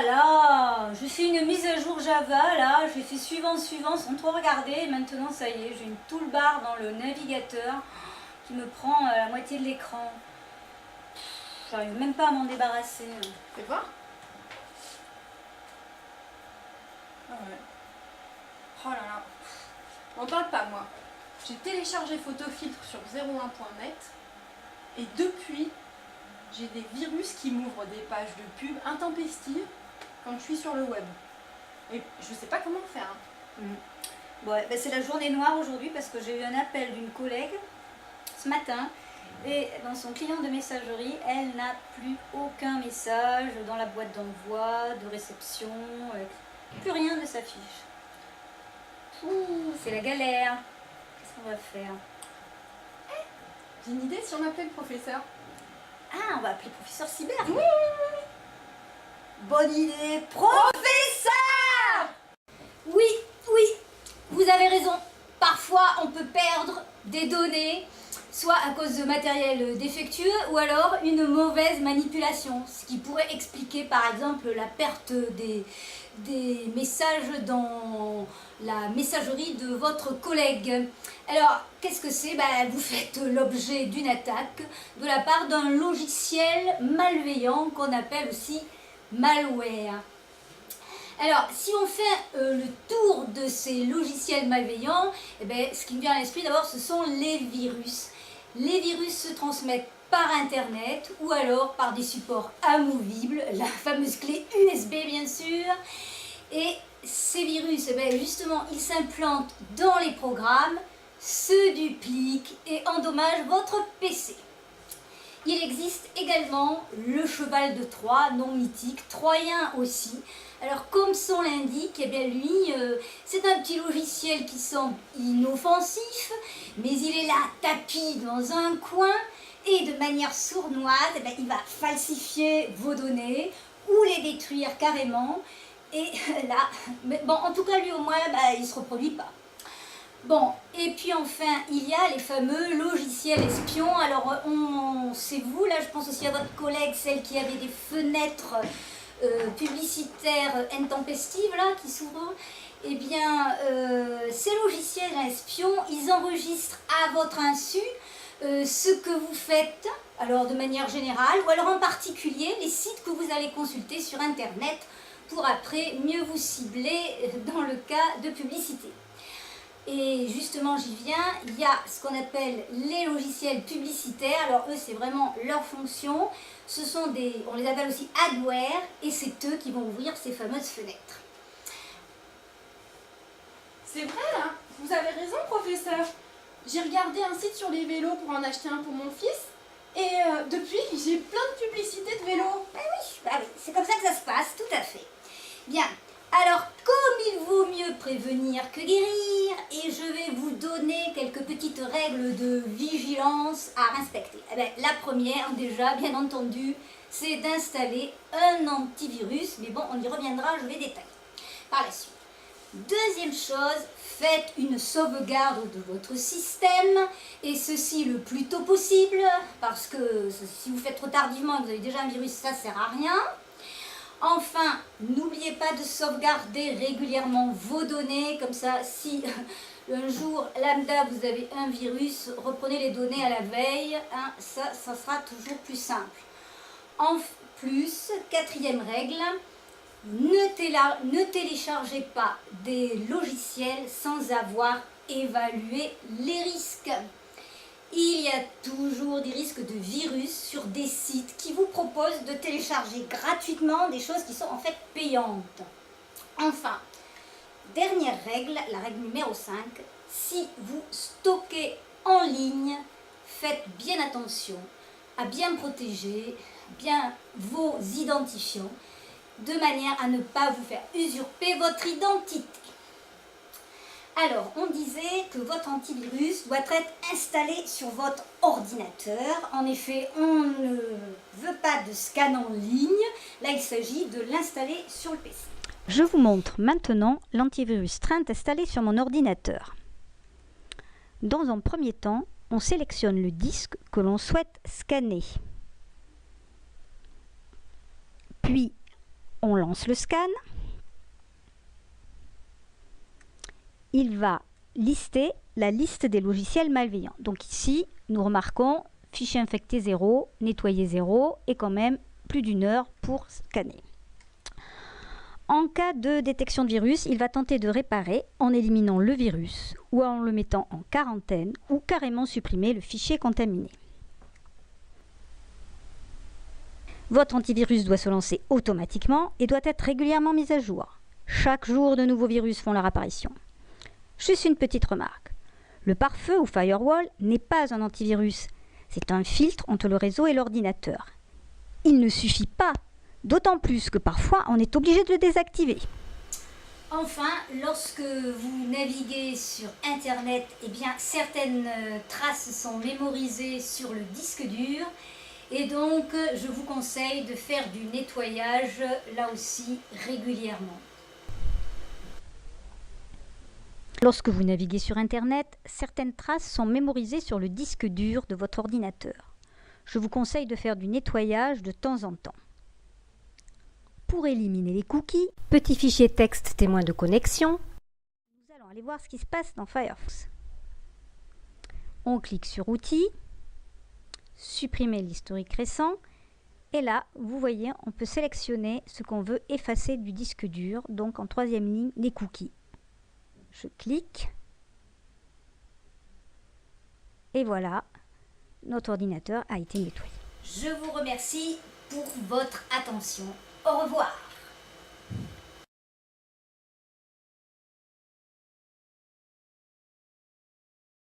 là là, je fais une mise à jour Java, là, j'ai fait suivant sans trop regarder, et maintenant ça y est, j'ai une toolbar dans le navigateur qui me prend la moitié de l'écran. J'arrive même pas à m'en débarrasser. Fais voir. Ah ouais. Oh là là. On parle pas, moi. J'ai téléchargé Photofiltre sur 01.net et depuis, j'ai des virus qui m'ouvrent des pages de pub intempestives quand je suis sur le web. Et je sais pas comment faire. Bon, ouais, c'est la journée noire aujourd'hui parce que j'ai eu un appel d'une collègue ce matin et dans son client de messagerie, elle n'a plus aucun message dans la boîte d'envoi, de réception, plus rien ne s'affiche. C'est la galère. Qu'est-ce qu'on va faire? J'ai une idée si on appelait le professeur. Ah, on va appeler professeur cyber. Oui. Bonne idée, professeur. Oui, vous avez raison. Parfois, on peut perdre des données, soit à cause de matériel défectueux ou alors une mauvaise manipulation, ce qui pourrait expliquer par exemple la perte des messages dans la messagerie de votre collègue. Alors, qu'est-ce que c'est? Vous faites l'objet d'une attaque de la part d'un logiciel malveillant qu'on appelle aussi malware. Alors, si on fait le tour de ces logiciels malveillants, ce qui me vient à l'esprit d'abord, ce sont les virus. Les virus se transmettent par Internet ou alors par des supports amovibles, la fameuse clé USB bien sûr. Et ces virus, justement, ils s'implantent dans les programmes, se dupliquent et endommagent votre PC. Il existe également le cheval de Troie, non mythique, troyen aussi. Alors comme son l'indique, lui, c'est un petit logiciel qui semble inoffensif, mais il est là, tapi dans un coin, et de manière sournoise, il va falsifier vos données, ou les détruire carrément, et là, mais bon, en tout cas lui au moins, il ne se reproduit pas. Bon, et puis enfin, il y a les fameux logiciels espions. Alors, c'est vous, là, je pense aussi à votre collègue, celle qui avait des fenêtres publicitaires intempestives, là, qui s'ouvrent. Eh bien, ces logiciels espions, ils enregistrent à votre insu ce que vous faites, alors de manière générale, ou alors en particulier, les sites que vous allez consulter sur Internet pour après mieux vous cibler dans le cas de publicité. Et justement, j'y viens, il y a ce qu'on appelle les logiciels publicitaires. Alors eux, c'est vraiment leur fonction. Ce sont on les appelle aussi adware, et c'est eux qui vont ouvrir ces fameuses fenêtres. C'est vrai, hein? Vous avez raison, professeur. J'ai regardé un site sur les vélos pour en acheter un pour mon fils. Et depuis, j'ai plein de publicités de vélos. Oui, c'est comme ça que ça se passe, tout à fait. Bien. Alors, comme il vaut mieux prévenir que guérir, et je vais vous donner quelques petites règles de vigilance à respecter. La première, déjà, bien entendu, c'est d'installer un antivirus, mais bon, on y reviendra, je vais détailler par la suite. Deuxième chose, faites une sauvegarde de votre système, et ceci le plus tôt possible, parce que si vous faites trop tardivement et que vous avez déjà un virus, ça ne sert à rien. Enfin, n'oubliez pas de sauvegarder régulièrement vos données, comme ça, si un jour, lambda, vous avez un virus, reprenez les données à la veille, hein, ça sera toujours plus simple. En plus, quatrième règle, ne téléchargez pas des logiciels sans avoir évalué les risques. Il y a toujours des risques de virus sur des sites qui vous proposent de télécharger gratuitement des choses qui sont en fait payantes. Enfin, dernière règle, la règle numéro 5, si vous stockez en ligne, faites bien attention à bien protéger vos identifiants de manière à ne pas vous faire usurper votre identité. Alors, on disait que votre antivirus doit être installé sur votre ordinateur. En effet, on ne veut pas de scan en ligne. Là, il s'agit de l'installer sur le PC. Je vous montre maintenant l'antivirus Trint installé sur mon ordinateur. Dans un premier temps, on sélectionne le disque que l'on souhaite scanner. Puis, On lance le scan. Il va lister la liste des logiciels malveillants. Donc ici, nous remarquons fichier infecté 0, nettoyé 0 et quand même plus d'1 heure pour scanner. En cas de détection de virus, il va tenter de réparer en éliminant le virus ou en le mettant en quarantaine ou carrément supprimer le fichier contaminé. Votre antivirus doit se lancer automatiquement et doit être régulièrement mis à jour. Chaque jour, de nouveaux virus font leur apparition. Juste une petite remarque. Le pare-feu ou firewall n'est pas un antivirus. C'est un filtre entre le réseau et l'ordinateur. Il ne suffit pas, d'autant plus que parfois on est obligé de le désactiver. Enfin, lorsque vous naviguez sur Internet, eh bien, certaines traces sont mémorisées sur le disque dur. Et donc, je vous conseille de faire du nettoyage, là aussi, régulièrement. Lorsque vous naviguez sur Internet, certaines traces sont mémorisées sur le disque dur de votre ordinateur. Je vous conseille de faire du nettoyage de temps en temps. Pour éliminer les cookies, petit fichier texte témoin de connexion, nous allons aller voir ce qui se passe dans Firefox. On clique sur Outils, supprimer l'historique récent, et là, vous voyez, on peut sélectionner ce qu'on veut effacer du disque dur, donc en troisième ligne, les cookies. Je clique, et voilà, notre ordinateur a été nettoyé. Je vous remercie pour votre attention. Au revoir.